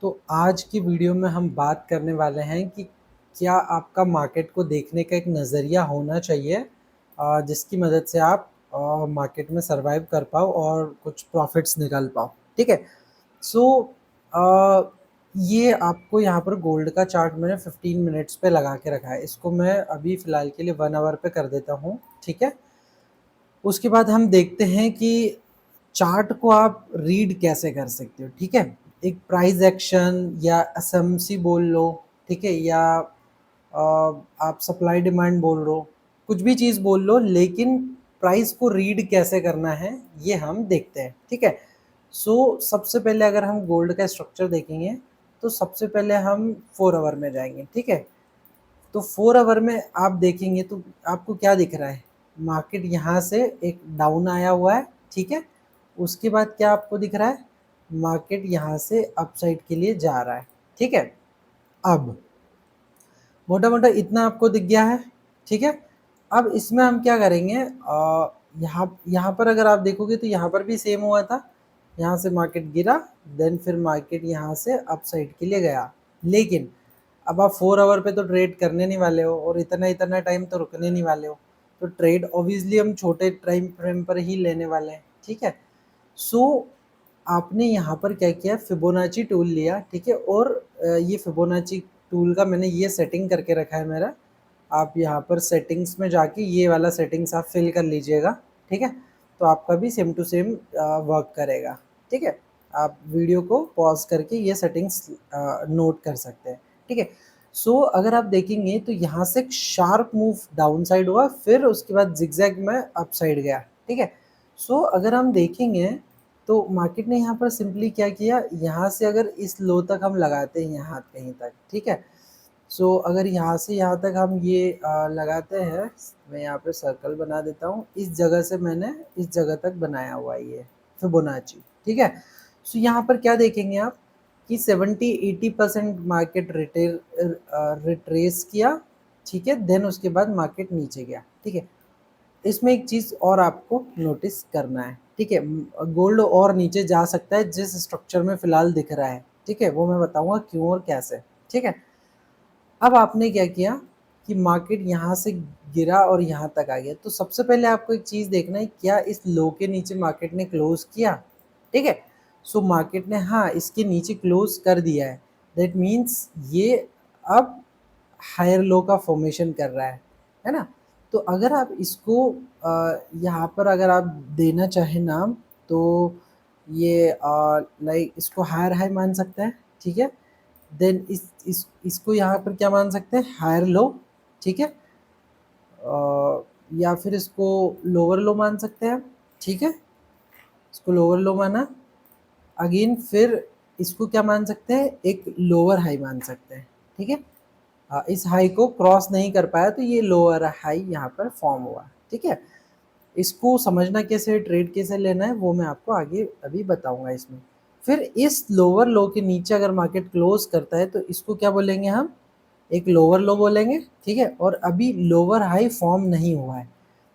तो आज की वीडियो में हम बात करने वाले हैं कि क्या आपका मार्केट को देखने का एक नज़रिया होना चाहिए जिसकी मदद से आप मार्केट में सरवाइव कर पाओ और कुछ प्रॉफिट्स निकाल पाओ। ठीक है। सो ये आपको यहाँ पर गोल्ड का चार्ट मैंने 15 मिनट्स पे लगा के रखा है। इसको मैं अभी फ़िलहाल के लिए 1 आवर पे कर देता हूँ। ठीक है। उसके बाद हम देखते हैं कि चार्ट को आप रीड कैसे कर सकते हो। ठीक है। एक प्राइस एक्शन या एसएमसी बोल लो। ठीक है। या आप सप्लाई डिमांड बोल लो, कुछ भी चीज़ बोल लो, लेकिन प्राइस को रीड कैसे करना है ये हम देखते हैं। ठीक है। सबसे पहले अगर हम गोल्ड का स्ट्रक्चर देखेंगे तो सबसे पहले हम 4 आवर में जाएंगे। ठीक है। तो 4 आवर में आप देखेंगे तो आपको क्या दिख रहा है? मार्केट यहाँ से एक डाउन आया हुआ है। ठीक है। उसके बाद क्या आपको दिख रहा है? मार्केट यहाँ से अपसाइड के लिए जा रहा है। ठीक है। अब मोटा मोटा इतना आपको दिख गया है। ठीक है। अब इसमें हम क्या करेंगे, यहाँ यहाँ पर अगर आप देखोगे तो यहाँ पर भी सेम हुआ था। यहाँ से मार्केट गिरा, देन फिर मार्केट यहाँ से अपसाइड के लिए गया। लेकिन अब आप 4 आवर पे तो ट्रेड करने नहीं वाले हो और इतना इतना टाइम तो रुकने नहीं वाले हो। तो ट्रेड ऑब्वियसली हम छोटे टाइम फ्रेम पर ही लेने वाले हैं। ठीक है। सो आपने यहाँ पर क्या किया, फिबोनाची टूल लिया। ठीक है। और ये फिबोनाची टूल का मैंने ये सेटिंग करके रखा है मेरा। आप यहाँ पर सेटिंग्स में जाके ये वाला सेटिंग्स आप फिल कर लीजिएगा। ठीक है। तो आपका भी सेम टू सेम वर्क करेगा। ठीक है। आप वीडियो को पॉज करके ये सेटिंग्स नोट कर सकते हैं। ठीक है। अगर आप देखेंगे तो यहाँ से एक शार्प मूव डाउन साइड हुआ, फिर उसके बाद जिगजैग में अप साइड गया। ठीक है। अगर हम देखेंगे तो मार्केट ने यहाँ पर सिंपली क्या किया, यहाँ से अगर इस लो तक हम लगाते हैं यहाँ कहीं तक। ठीक है। अगर यहाँ से यहाँ तक हम ये लगाते हैं, मैं यहाँ पे सर्कल बना देता हूँ। इस जगह से मैंने इस जगह तक बनाया हुआ है ये फिबोनाची। ठीक है। यहाँ पर क्या देखेंगे आप कि 70-80% मार्केट रिट्रेस किया। ठीक है। देन उसके बाद मार्केट नीचे गया। ठीक है। इसमें एक चीज़ और आपको नोटिस करना है। ठीक है। गोल्ड और नीचे जा सकता है जिस स्ट्रक्चर में फ़िलहाल दिख रहा है। ठीक है। वो मैं बताऊँगा क्यों और कैसे। ठीक है। अब आपने क्या किया कि मार्केट यहाँ से गिरा और यहाँ तक आ गया। तो सबसे पहले आपको एक चीज़ देखना है, क्या इस लो के नीचे मार्केट ने क्लोज किया? ठीक है। मार्केट ने हाँ इसके नीचे क्लोज कर दिया है। दैट मीन्स ये अब हायर लो का फॉर्मेशन कर रहा है ना? तो अगर आप इसको यहाँ पर अगर आप देना चाहें नाम, तो ये लाइक इसको हायर हाई मान सकते हैं। ठीक है। देन इसको यहाँ पर क्या मान सकते हैं, हायर लो। ठीक है। या फिर इसको लोअर लो मान सकते हैं। ठीक है। इसको लोअर लो माना। अगेन फिर इसको क्या मान सकते हैं, एक लोअर हाई मान सकते हैं। ठीक है। इस हाई को क्रॉस नहीं कर पाया तो ये लोअर हाई यहाँ पर फॉर्म हुआ। ठीक है। इसको समझना कैसे, ट्रेड कैसे लेना है, वो मैं आपको आगे अभी बताऊंगा इसमें। फिर इस लोअर लो के नीचे अगर मार्केट क्लोज करता है तो इसको क्या बोलेंगे हम, एक लोअर लो बोलेंगे। ठीक है। और अभी लोअर हाई फॉर्म नहीं हुआ है,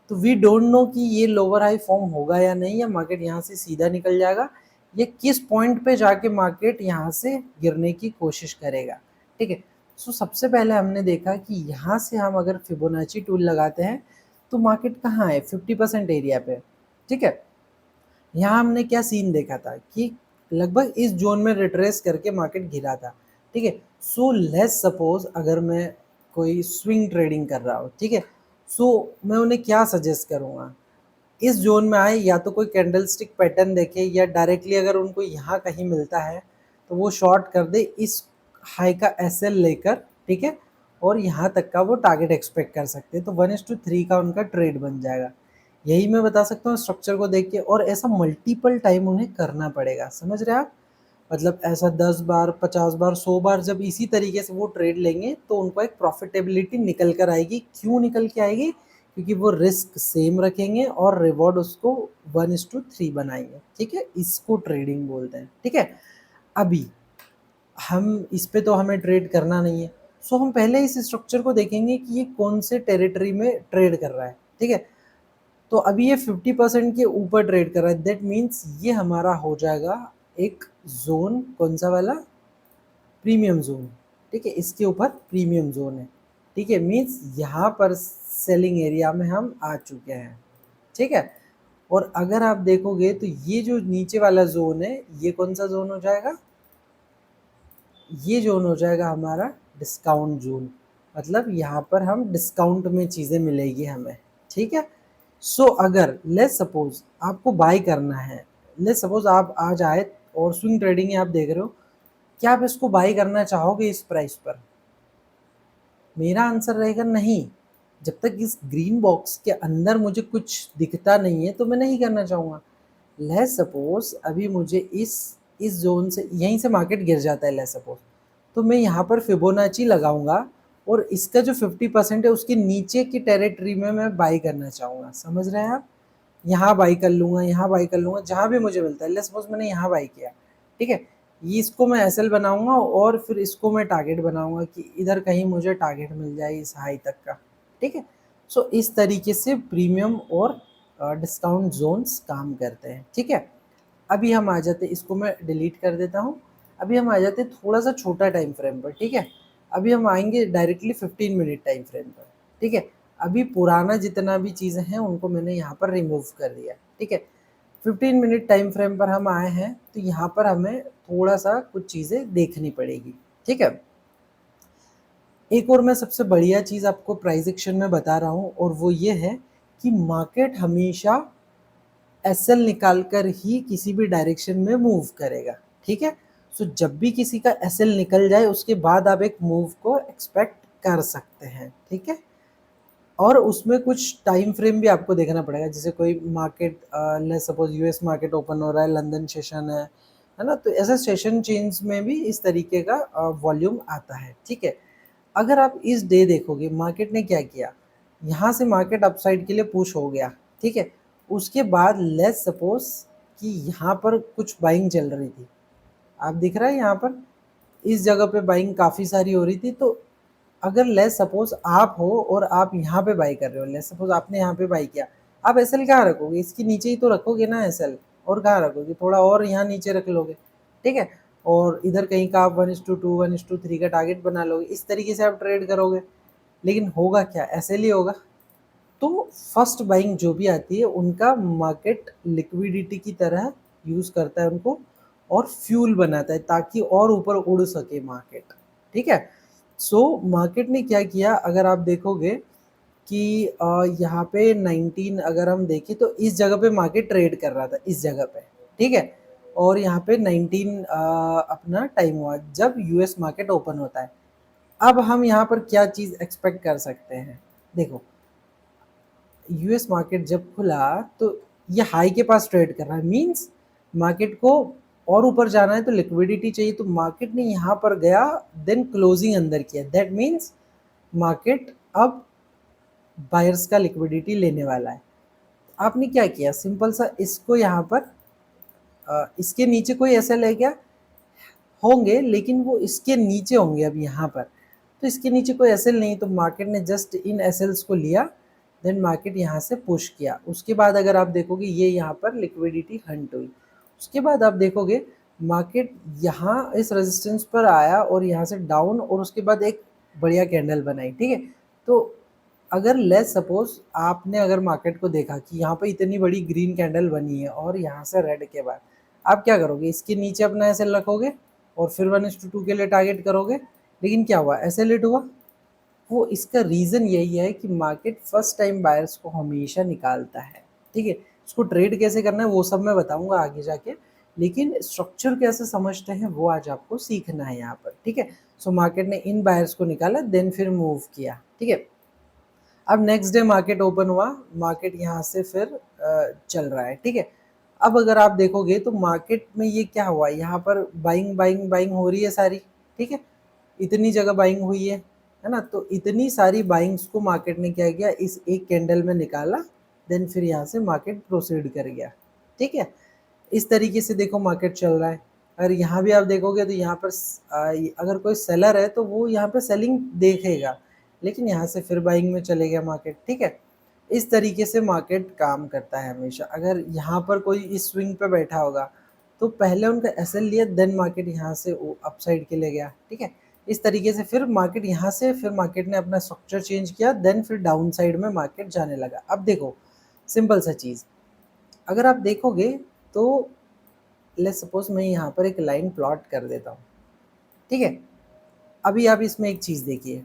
तो वी डोंट नो कि ये लोअर हाई फॉर्म होगा या नहीं, या मार्केट यहाँ से सीधा निकल जाएगा, ये किस पॉइंट पे जाके मार्केट यहाँ से गिरने की कोशिश करेगा। ठीक है। सबसे पहले हमने देखा कि यहाँ से हम अगर फिबोनाची टूल लगाते हैं तो मार्केट कहाँ है, 50% एरिया पे। ठीक है। यहाँ हमने क्या सीन देखा था कि लगभग इस जोन में रिट्रेस करके मार्केट गिरा था। ठीक है। लेट्स सपोज अगर मैं कोई स्विंग ट्रेडिंग कर रहा हूँ। ठीक है। मैं उन्हें क्या सजेस्ट करूँगा, इस जोन में आए, या तो कोई कैंडलस्टिक पैटर्न देखे, या डायरेक्टली अगर उनको यहाँ कहीं मिलता है तो वो शॉर्ट कर दे इस हाई का एसएल लेकर। ठीक है। और यहाँ तक का वो टारगेट एक्सपेक्ट कर सकते हैं, तो 1:3 का उनका ट्रेड बन जाएगा। यही मैं बता सकता हूँ स्ट्रक्चर को देख के, और ऐसा मल्टीपल टाइम उन्हें करना पड़ेगा। समझ रहे हैं आप? मतलब ऐसा 10 बार, 50 बार, 100 बार जब इसी तरीके से वो ट्रेड लेंगे तो उनको एक प्रॉफिटेबिलिटी निकल कर आएगी। क्यों निकल के आएगी? क्योंकि वो रिस्क सेम रखेंगे और रिवॉर्ड उसको 1:3 बनाएंगे। ठीक है। इसको ट्रेडिंग बोलते हैं। ठीक है। अभी हम इस पे तो हमें ट्रेड करना नहीं है। हम पहले इस स्ट्रक्चर को देखेंगे कि ये कौन से टेरिटरी में ट्रेड कर रहा है। ठीक है। तो अभी ये 50% के ऊपर ट्रेड कर रहा है। दैट मीन्स ये हमारा हो जाएगा एक जोन, कौन सा वाला, प्रीमियम जोन, ठीक है, इसके ऊपर प्रीमियम जोन है, ठीक है, मीन्स यहाँ पर सेलिंग एरिया में हम आ चुके हैं, ठीक है। और अगर आप देखोगे तो ये जो नीचे वाला जोन है ये कौन सा जोन हो जाएगा, ये जोन हो जाएगा हमारा डिस्काउंट जोन, मतलब यहाँ पर हम डिस्काउंट में चीज़ें मिलेगी हमें, ठीक है। सो अगर लेट्स सपोज आपको बाय करना है, लेट्स सपोज आप आज आए और स्विंग ट्रेडिंग है, आप देख रहे हो, क्या आप इसको बाय करना चाहोगे इस प्राइस पर? मेरा आंसर रहेगा नहीं। जब तक इस ग्रीन बॉक्स के अंदर मुझे कुछ दिखता नहीं है तो मैं नहीं करना चाहूँगा। लेट्स सपोज अभी मुझे इस जोन से, यहीं से मार्केट गिर जाता है लेट्स सपोज, तो मैं यहाँ पर फिबोनाची लगाऊंगा और इसका जो 50% है उसके नीचे की टेरिटरी में मैं बाई करना चाहूँगा। समझ रहे हैं आप? यहाँ बाई कर लूँगा, यहाँ बाई कर लूँगा, जहाँ भी मुझे मिलता है। लेट्स सपोज मैंने यहाँ बाई किया, ठीक है, ये इसको मैं एसएल बनाऊंगा और फिर इसको मैं टारगेट बनाऊंगा कि इधर कहीं मुझे टारगेट मिल जाए इस हाई तक का, ठीक है। सो इस तरीके से प्रीमियम और डिस्काउंट जोन्स काम करते हैं, ठीक है। अभी हम आ जाते, इसको मैं डिलीट कर देता हूँ। अभी हम आ जाते थोड़ा सा छोटा टाइम फ्रेम पर, ठीक है। अभी हम आएंगे डायरेक्टली 15 मिनट टाइम फ्रेम पर, ठीक है। अभी पुराना जितना भी चीज़ें हैं उनको मैंने यहाँ पर रिमूव कर दिया, ठीक है। 15 मिनट टाइम फ्रेम पर हम आए हैं तो यहाँ पर हमें थोड़ा सा कुछ चीज़ें देखनी पड़ेगी, ठीक है। एक और मैं सबसे बढ़िया चीज़ आपको प्राइस एक्शन में बता रहा हूँ और वो ये है कि मार्केट हमेशा एसएल निकाल कर ही किसी भी डायरेक्शन में मूव करेगा, ठीक है। सो जब भी किसी का एसएल निकल जाए उसके बाद आप एक मूव को एक्सपेक्ट कर सकते हैं, ठीक है। और उसमें कुछ टाइम फ्रेम भी आपको देखना पड़ेगा, जैसे कोई market let's suppose US market open हो रहा है, लंदन सेशन है ना, तो ऐसे सेशन चेंज में भी इस तरीके का वॉल्यूम आता है, ठीक है। अगर आप इस डे देखोगे मार्केट ने क्या किया, यहाँ से मार्केट अपसाइड के लिए पुश हो गया, ठीक है। उसके बाद लेट्स सपोज कि यहाँ पर कुछ बाइंग चल रही थी, आप दिख रहा है यहाँ पर इस जगह पे बाइंग काफ़ी सारी हो रही थी। तो अगर लेट्स सपोज आप हो और आप यहाँ पे बाई कर रहे हो, लेट्स सपोज आपने यहाँ पे बाई किया, आप एसएल कहाँ रखोगे? इसके नीचे ही तो रखोगे ना एसएल, और कहाँ रखोगे? थोड़ा और यहाँ नीचे रख लोगे, ठीक है। और इधर कहीं का आप 1:2 1:3 का टारगेट बना लोगे, इस तरीके से आप ट्रेड करोगे। लेकिन होगा क्या? एसएल ही होगा। तो फर्स्ट बाइंग जो भी आती है उनका मार्केट लिक्विडिटी की तरह यूज़ करता है उनको और फ्यूल बनाता है ताकि और ऊपर उड़ सके मार्केट, ठीक है। सो मार्केट ने क्या किया, अगर आप देखोगे कि यहाँ पे 19 अगर हम देखें तो इस जगह पे मार्केट ट्रेड कर रहा था इस जगह पे, ठीक है। और यहाँ पे 19 अपना टाइम हुआ जब यूएस मार्केट ओपन होता है। अब हम यहाँ पर क्या चीज़ एक्सपेक्ट कर सकते हैं? देखो, यूएस मार्केट जब खुला तो ये हाई के पास ट्रेड कर रहा है, मींस मार्केट को और ऊपर जाना है तो लिक्विडिटी चाहिए, तो मार्केट ने यहाँ पर गया, देन क्लोजिंग अंदर किया, दैट मीन्स मार्केट अब बायर्स का लिक्विडिटी लेने वाला है। आपने क्या किया, सिंपल सा इसको यहाँ पर इसके नीचे कोई एसएल है क्या? होंगे, लेकिन वो इसके नीचे होंगे। अब यहाँ पर तो इसके नीचे कोई एसएल नहीं, तो मार्केट ने जस्ट इन एसएल्स को लिया, देन मार्केट यहाँ से पुश किया। उसके बाद अगर आप देखोगे ये यहाँ पर लिक्विडिटी हंट हुई, उसके बाद आप देखोगे मार्केट यहाँ इस रेजिस्टेंस पर आया और यहाँ से डाउन, और उसके बाद एक बढ़िया कैंडल बनाई, ठीक है। तो अगर लेट्स सपोज आपने अगर मार्केट को देखा कि यहाँ पर इतनी बड़ी ग्रीन कैंडल बनी है और यहाँ से रेड के बाद आप क्या करोगे, इसके नीचे अपना एसएल रखोगे और फिर 1:2 के लिए टारगेट करोगे। लेकिन क्या हुआ, एसएल हिट हुआ। वो इसका रीज़न यही है कि मार्केट फर्स्ट टाइम बायर्स को हमेशा निकालता है, ठीक है। उसको ट्रेड कैसे करना है वो सब मैं बताऊंगा आगे जाके, लेकिन स्ट्रक्चर कैसे समझते हैं वो आज आपको सीखना है यहाँ पर, ठीक है। सो मार्केट ने इन बायर्स को निकाला, देन फिर मूव किया, ठीक है। अब नेक्स्ट डे मार्केट ओपन हुआ, मार्केट यहाँ से फिर चल रहा है, ठीक है। अब अगर आप देखोगे तो मार्केट में ये क्या हुआ, यहाँ पर बाइंग बाइंग बाइंग हो रही है सारी, ठीक है। इतनी जगह बाइंग हुई है ना। तो इतनी सारी बाइंग्स को मार्केट ने क्या किया, इस एक कैंडल में निकाला, देन फिर यहाँ से मार्केट प्रोसीड कर गया, ठीक है। इस तरीके से देखो मार्केट चल रहा है। अगर यहाँ भी आप देखोगे तो यहाँ पर अगर कोई सेलर है तो वो यहाँ पे सेलिंग देखेगा, लेकिन यहाँ से फिर बाइंग में चले गया मार्केट, ठीक है। इस तरीके से मार्केट काम करता है हमेशा। अगर यहाँ पर कोई इस स्विंग पे बैठा होगा तो पहले उनका एसएल लिया, देन मार्केट यहाँ से अपसाइड के लिए गया, ठीक है। इस तरीके से फिर मार्केट यहाँ से, फिर मार्केट ने अपना स्ट्रक्चर चेंज किया, देन फिर डाउन साइड में मार्केट जाने लगा। अब देखो सिंपल सा चीज़, अगर आप देखोगे तो लेट्स सपोज मैं यहाँ पर एक लाइन प्लॉट कर देता हूँ, ठीक है। अभी आप इसमें एक चीज़ देखिए,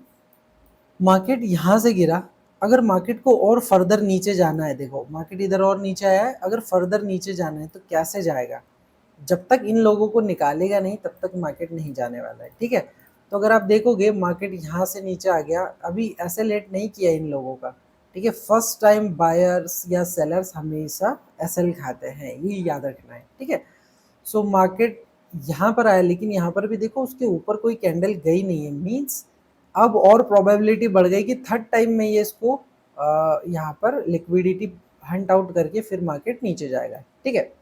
मार्केट यहाँ से गिरा, अगर मार्केट को और फर्दर नीचे जाना है, देखो मार्केट इधर और नीचे आया है, अगर फर्दर नीचे जाना है तो कैसे जाएगा? जब तक इन लोगों को निकालेगा नहीं तब तक मार्केट नहीं जाने वाला है, ठीक है। तो अगर आप देखोगे मार्केट यहाँ से नीचे आ गया, अभी ऐसे लेट नहीं किया इन लोगों का, ठीक है। फर्स्ट टाइम बायर्स या सेलर्स हमेशा एसएल खाते हैं, ये याद रखना है, ठीक है। सो मार्केट यहाँ पर आया, लेकिन यहाँ पर भी देखो उसके ऊपर कोई कैंडल गई नहीं है, मीन्स अब और प्रोबेबिलिटी बढ़ गई कि थर्ड टाइम में ये इसको यहाँ पर लिक्विडिटी हंट आउट करके फिर मार्केट नीचे जाएगा, ठीक है।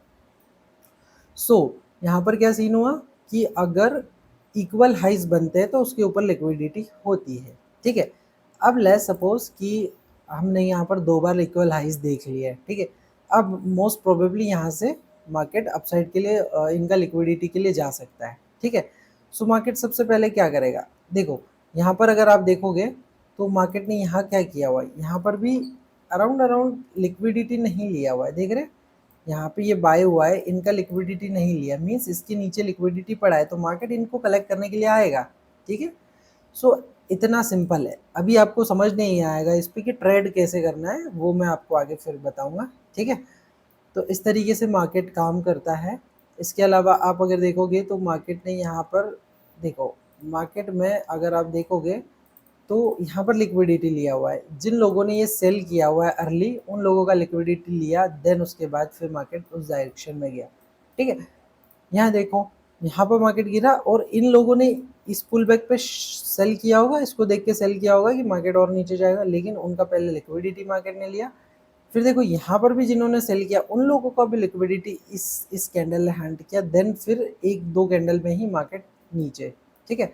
सो यहाँ पर क्या सीन हुआ कि अगर इक्वल हाइज बनते हैं तो उसके ऊपर लिक्विडिटी होती है, ठीक है। अब लेट्स सपोज कि हमने यहाँ पर 2 बार इक्वल हाइज देख लिया है, ठीक है। अब मोस्ट प्रोबेबली यहाँ से मार्केट अपसाइड के लिए इनका लिक्विडिटी के लिए जा सकता है, ठीक है। सो मार्केट सबसे पहले क्या करेगा, देखो यहाँ पर अगर आप देखोगे तो मार्केट ने यहाँ क्या किया हुआ है, यहाँ पर भी अराउंड अराउंड लिक्विडिटी नहीं लिया हुआ है, देख रहे हैं यहाँ पे ये बाय हुआ है, इनका लिक्विडिटी नहीं लिया, मीन्स इसके नीचे लिक्विडिटी पड़ा है, तो मार्केट इनको कलेक्ट करने के लिए आएगा, ठीक है। सो इतना सिंपल है। अभी आपको समझ नहीं आएगा इस पर कि ट्रेड कैसे करना है, वो मैं आपको आगे फिर बताऊंगा, ठीक है। तो इस तरीके से मार्केट काम करता है। इसके अलावा आप अगर देखोगे तो मार्केट ने यहाँ पर, देखो मार्केट में अगर आप देखोगे तो यहाँ पर लिक्विडिटी लिया हुआ है, जिन लोगों ने ये सेल किया हुआ है अर्ली, उन लोगों का लिक्विडिटी लिया, देन उसके बाद फिर मार्केट उस डायरेक्शन में गया, ठीक है। यहाँ देखो यहाँ पर मार्केट गिरा और इन लोगों ने इस पुल बैक पे सेल किया होगा, इसको देख के सेल किया होगा कि मार्केट और नीचे जाएगा, लेकिन उनका पहले लिक्विडिटी मार्केट ने लिया। फिर देखो यहाँ पर भी जिन्होंने सेल किया उन लोगों का भी लिक्विडिटी इस कैंडल ने हैंड किया, देन फिर 1-2 कैंडल में ही मार्केट नीचे, ठीक है।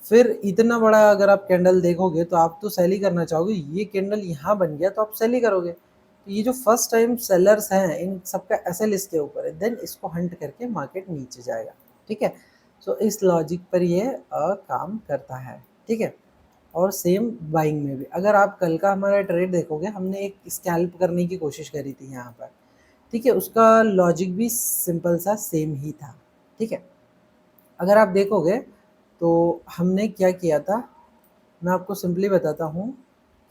फिर इतना बड़ा अगर आप कैंडल देखोगे तो आप तो सेल ही करना चाहोगे, ये कैंडल यहाँ बन गया तो आप सेल ही करोगे। तो ये जो फर्स्ट टाइम सेलर्स हैं इन सबका एसएल इसके ऊपर है, देन इसको हंट करके मार्केट नीचे जाएगा, ठीक है। सो इस लॉजिक पर ये काम करता है, ठीक है। और सेम बाइंग में भी, अगर आप कल का हमारा ट्रेड देखोगे, हमने एक स्कैल्प करने की कोशिश करी थी यहाँ पर, ठीक है। उसका लॉजिक भी सिंपल सा सेम ही था, ठीक है। अगर आप देखोगे तो हमने क्या किया था, मैं आपको सिंपली बताता हूँ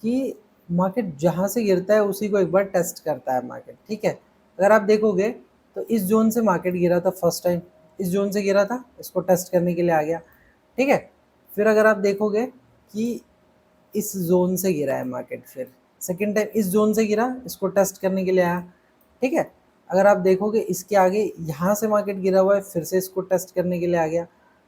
कि मार्केट जहाँ से गिरता है उसी को एक बार टेस्ट करता है मार्केट, ठीक है। अगर आप देखोगे तो इस जोन से मार्केट गिरा था फर्स्ट टाइम, इस जोन से गिरा था, इसको टेस्ट करने के लिए आ गया, ठीक है। फिर अगर आप देखोगे कि इस जोन से गिरा है मार्केट, फिर सेकेंड टाइम इस जोन से गिरा, इसको टेस्ट करने के लिए आया, ठीक है। अगर आप देखोगे इसके आगे यहाँ से मार्केट गिरा हुआ है, फिर से इसको टेस्ट करने के लिए आ गया।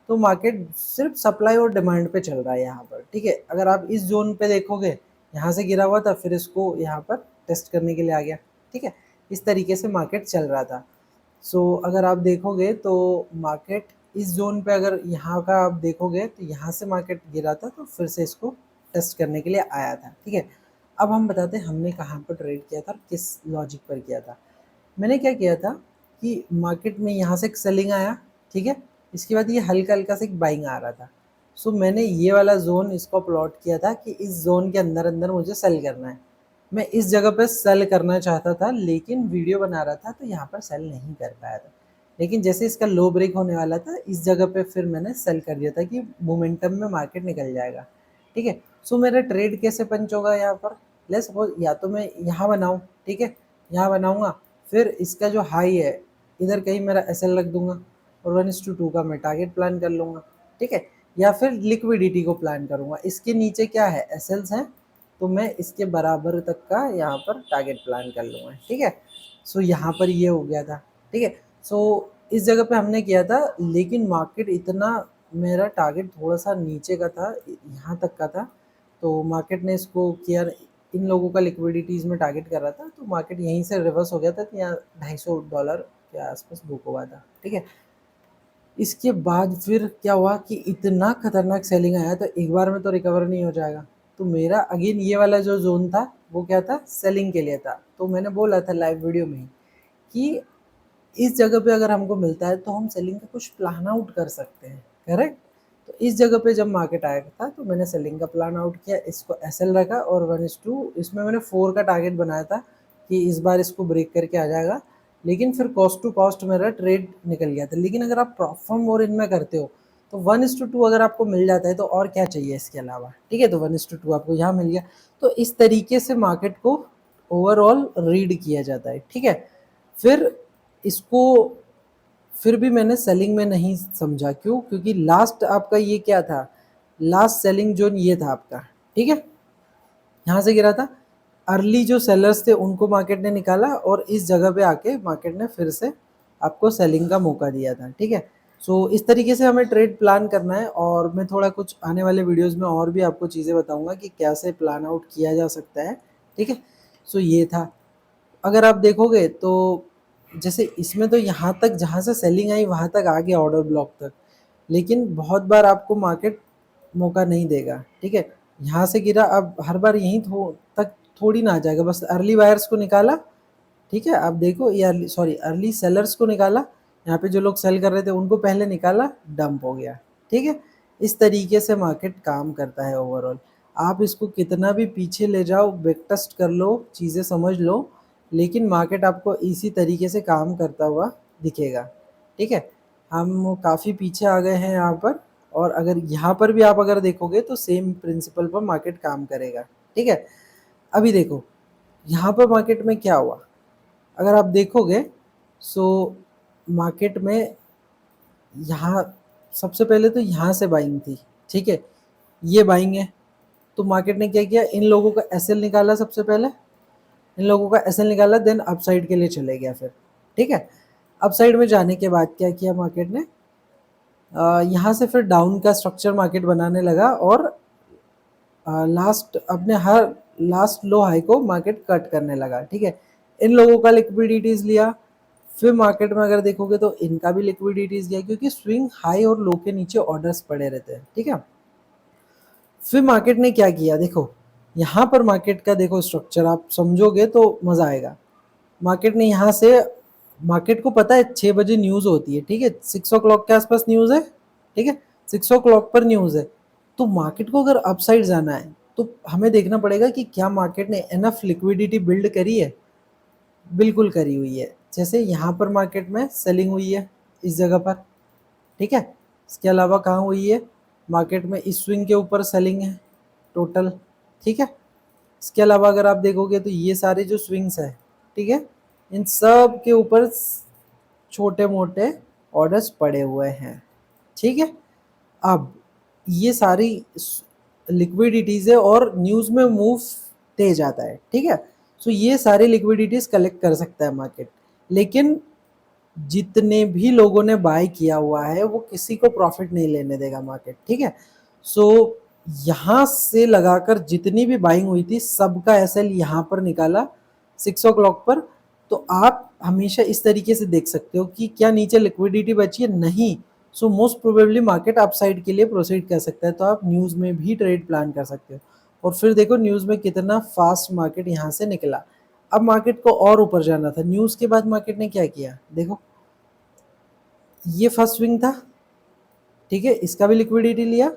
तो मार्केट सिर्फ सप्लाई और डिमांड पे चल रहा है यहाँ पर, ठीक है। अगर आप इस जोन पे देखोगे, यहाँ से गिरा हुआ था, फिर इसको यहाँ पर टेस्ट करने के लिए आ गया, ठीक है। इस तरीके से मार्केट चल रहा था। सो अगर आप देखोगे तो मार्केट इस जोन पे, अगर यहाँ का आप देखोगे तो यहाँ से मार्केट गिरा था, तो फिर से इसको टेस्ट करने के लिए आया था, ठीक है। अब हम बताते हैं हमने कहाँ पर ट्रेड किया था और किस लॉजिक पर किया था। मैंने क्या किया था कि मार्केट में यहाँ से एक सेलिंग आया, ठीक है। इसके बाद ये हल्का हल्का से एक बाइंग आ रहा था। सो मैंने ये वाला जोन इसको प्लॉट किया था कि इस जोन के अंदर अंदर मुझे सेल करना है। मैं इस जगह पर सेल करना चाहता था, लेकिन वीडियो बना रहा था तो यहाँ पर सेल नहीं कर पाया था। लेकिन जैसे इसका लो ब्रेक होने वाला था, इस जगह पे फिर मैंने सेल कर दिया था कि मोमेंटम में मार्केट निकल जाएगा, ठीक है। सो मेरा ट्रेड कैसे पंच होगा यहाँ पर, लेट्स सपोज या तो मैं यहाँ बनाऊँ, ठीक है, यहाँ बनाऊँगा, फिर इसका जो हाई है इधर कहीं मेरा एसएल रख दूंगा और 1:2 का मैं टारगेट प्लान कर लूँगा, ठीक है। या फिर लिक्विडिटी को प्लान करूँगा, इसके नीचे क्या है एसएल्स हैं, तो मैं इसके बराबर तक का यहाँ पर टारगेट प्लान कर लूँगा, ठीक है। सो यहाँ पर ये हो गया था, ठीक है। सो इस जगह पे हमने किया था, लेकिन मार्केट इतना, मेरा टारगेट थोड़ा सा नीचे का था, यहाँ तक का था, तो मार्केट ने इसको किया, इन लोगों का लिक्विडिटीज़ में टारगेट कर रहा था, तो मार्केट यहीं से रिवर्स हो गया था, तो यहाँ $250 के आसपास बुक हुआ था, ठीक है। इसके बाद फिर क्या हुआ कि इतना खतरनाक सेलिंग आया, तो एक बार में तो रिकवर नहीं हो जाएगा। तो मेरा अगेन ये वाला जो जोन था वो क्या था, सेलिंग के लिए था। तो मैंने बोला था लाइव वीडियो में कि इस जगह पे अगर हमको मिलता है तो हम सेलिंग का कुछ प्लान आउट कर सकते हैं, करेक्ट। तो इस जगह पे जब मार्केट आया था तो मैंने सेलिंग का प्लान आउट किया, इसको एसएल रखा और 1:2 इसमें मैंने 4 का टारगेट बनाया था कि इस बार इसको ब्रेक करके आ जाएगा, लेकिन फिर कॉस्ट टू कॉस्ट मेरा ट्रेड निकल गया था। लेकिन अगर आप परफॉर्म और इनमें करते हो तो 1:2 अगर आपको मिल जाता है तो और क्या चाहिए इसके अलावा, ठीक है। तो 1:2 आपको यहाँ मिल गया। तो इस तरीके से मार्केट को ओवरऑल रीड किया जाता है, ठीक है। फिर इसको फिर भी मैंने सेलिंग में नहीं समझा, क्यों? क्योंकि लास्ट आपका ये क्या था, लास्ट सेलिंग जोन ये था आपका, ठीक है। यहाँ से गिरा था, अर्ली जो सेलर्स थे उनको मार्केट ने निकाला और इस जगह पे आके मार्केट ने फिर से आपको सेलिंग का मौका दिया था, ठीक है। सो इस तरीके से हमें ट्रेड प्लान करना है, और मैं थोड़ा कुछ आने वाले वीडियोस में और भी आपको चीज़ें बताऊंगा कि कैसे प्लान आउट किया जा सकता है, ठीक है। सो ये था। अगर आप देखोगे तो जैसे इसमें तो यहाँ तक जहाँ से सेलिंग आई वहाँ तक आ गया ऑर्डर ब्लॉक तक, लेकिन बहुत बार आपको मार्केट मौका नहीं देगा, ठीक है। यहाँ से गिरा, अब हर बार यहीं तक थोड़ी ना आ जाएगा। बस अर्ली बायर्स को निकाला, ठीक है। आप देखो ये अर्ली सेलर्स को निकाला, यहाँ पे जो लोग सेल कर रहे थे उनको पहले निकाला, डंप हो गया, ठीक है। इस तरीके से मार्केट काम करता है ओवरऑल। आप इसको कितना भी पीछे ले जाओ, बैक टेस्ट कर लो, चीज़ें समझ लो, लेकिन मार्केट आपको इसी तरीके से काम करता हुआ दिखेगा, ठीक है। हम काफ़ी पीछे आ गए हैं यहाँ पर, और अगर यहाँ पर भी आप अगर देखोगे तो सेम प्रिंसिपल पर मार्केट काम करेगा, ठीक है। अभी देखो यहाँ पर मार्केट में क्या हुआ, अगर आप देखोगे सो मार्केट में यहाँ सबसे पहले तो यहाँ से बाइंग थी, ठीक है। ये बाइंग है, तो मार्केट ने क्या किया, इन लोगों का एसएल निकाला, सबसे पहले इन लोगों का एसएल निकाला, देन अपसाइड के लिए चले गया फिर, ठीक है। अपसाइड में जाने के बाद क्या किया मार्केट ने, यहाँ से फिर डाउन का स्ट्रक्चर मार्केट बनाने लगा, और लास्ट अपने हर लास्ट लो हाई को मार्केट कट करने लगा, ठीक है। इन लोगों का लिक्विडिटीज लिया, फिर मार्केट में अगर देखोगे तो इनका भी लिक्विडिटीज लिया, क्योंकि स्विंग हाई और लो के नीचे ऑर्डर्स पड़े रहते हैं, ठीक है। फिर मार्केट ने क्या किया, देखो यहाँ पर मार्केट का देखो स्ट्रक्चर, आप समझोगे तो मजा आएगा। मार्केट ने यहाँ से, मार्केट को पता है 6 बजे न्यूज़ होती है, ठीक है, 6 o'clock के आसपास न्यूज़ है, ठीक है, 6 o'clock पर न्यूज़ है। तो मार्केट को अगर अपसाइड जाना है तो हमें देखना पड़ेगा कि क्या मार्केट ने एनफ लिक्विडिटी बिल्ड करी है। बिल्कुल करी हुई है। जैसे यहाँ पर मार्केट में सेलिंग हुई है इस जगह पर, ठीक है। इसके अलावा कहाँ हुई है, मार्केट में इस स्विंग के ऊपर सेलिंग है टोटल, ठीक है। इसके अलावा अगर आप देखोगे तो ये सारे जो स्विंग्स है, ठीक है, इन सब के ऊपर छोटे मोटे ऑर्डर्स पड़े हुए हैं, ठीक है। अब ये सारी लिक्विडिटीज है और न्यूज़ में मूव तेज आता है, ठीक है। सो ये सारी लिक्विडिटीज कलेक्ट कर सकता है मार्केट, लेकिन जितने भी लोगों ने बाय किया हुआ है वो किसी को प्रॉफिट नहीं लेने देगा मार्केट, ठीक है। सो यहाँ से लगाकर जितनी भी बाइंग हुई थी सबका एसएल यहाँ पर निकाला 6 o'clock पर। तो आप हमेशा इस तरीके से देख सकते हो कि क्या नीचे लिक्विडिटी बची है, नहीं। So most probably market upside के लिए प्रोसीड कर सकता है, तो आप न्यूज़ में भी ट्रेड प्लान कर सकते हो। और फिर देखो न्यूज़ में कितना फास्ट मार्केट यहाँ से निकला। अब मार्केट को और ऊपर जाना था, न्यूज़ के बाद मार्केट ने क्या किया, देखो ये फर्स्ट स्विंग था, ठीक है, इसका भी लिक्विडिटी लिया,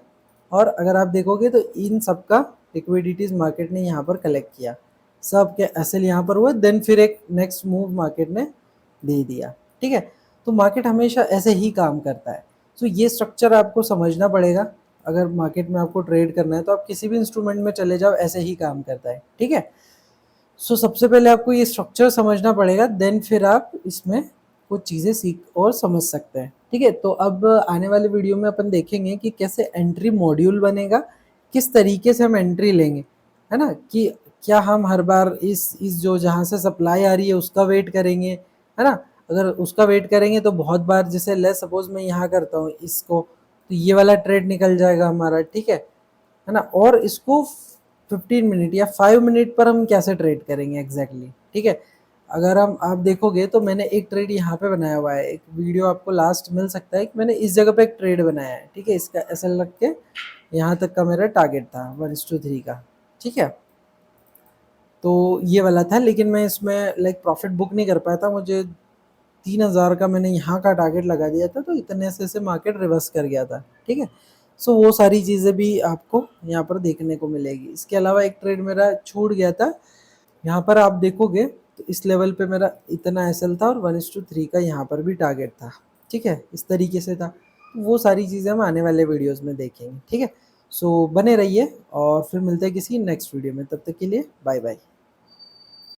और अगर आप देखोगे तो इन सब का लिक्विडिटीज मार्केट ने यहाँ पर कलेक्ट किया, सब के एसएल यहाँ पर हुए, देन फिर एक नेक्स्ट मूव मार्केट ने दे दिया, ठीक है। तो मार्केट हमेशा ऐसे ही काम करता है। तो ये स्ट्रक्चर आपको समझना पड़ेगा। अगर मार्केट में आपको ट्रेड करना है तो आप किसी भी इंस्ट्रूमेंट में चले जाओ, ऐसे ही काम करता है, ठीक है। सो सबसे पहले आपको ये स्ट्रक्चर समझना पड़ेगा, देन फिर आप इसमें कुछ चीज़ें सीख और समझ सकते हैं, ठीक है। तो अब आने वाले वीडियो में अपन देखेंगे कि कैसे एंट्री मॉड्यूल बनेगा, किस तरीके से हम एंट्री लेंगे, है ना, कि क्या हम हर बार इस जो जहाँ से सप्लाई आ रही है उसका वेट करेंगे, है ना। अगर उसका वेट करेंगे तो बहुत बार, जैसे ले सपोज मैं यहाँ करता हूँ इसको, तो ये वाला ट्रेड निकल जाएगा हमारा, ठीक है ना। और इसको 15 मिनट या 5 मिनट पर हम कैसे ट्रेड करेंगे एग्जैक्टली, ठीक है। अगर हम आप देखोगे तो मैंने एक ट्रेड यहाँ पे बनाया हुआ है, एक वीडियो आपको लास्ट मिल सकता है कि मैंने इस जगह पे एक ट्रेड बनाया है, ठीक है। इसका एसएल रख के यहाँ तक का मेरा टारगेट था 1:3 का, ठीक है। तो ये वाला था, लेकिन मैं इसमें लाइक प्रॉफिट बुक नहीं कर पाया था, मुझे 3000 का मैंने यहाँ का टारगेट लगा दिया था, तो इतने से मार्केट रिवर्स कर गया था, ठीक है। सो वो सारी चीज़ें भी आपको यहाँ पर देखने को मिलेगी। इसके अलावा एक ट्रेड मेरा छूट गया था, यहाँ पर आप देखोगे तो इस लेवल पे मेरा इतना एसएल था और 1:3 का यहाँ पर भी टारगेट था, ठीक है, इस तरीके से था। तो वो सारी चीज़ें हम आने वाले वीडियोस में देखेंगे, ठीक है। सो बने रहिए और फिर मिलते हैं किसी नेक्स्ट वीडियो में, तब तक के लिए बाय बाय।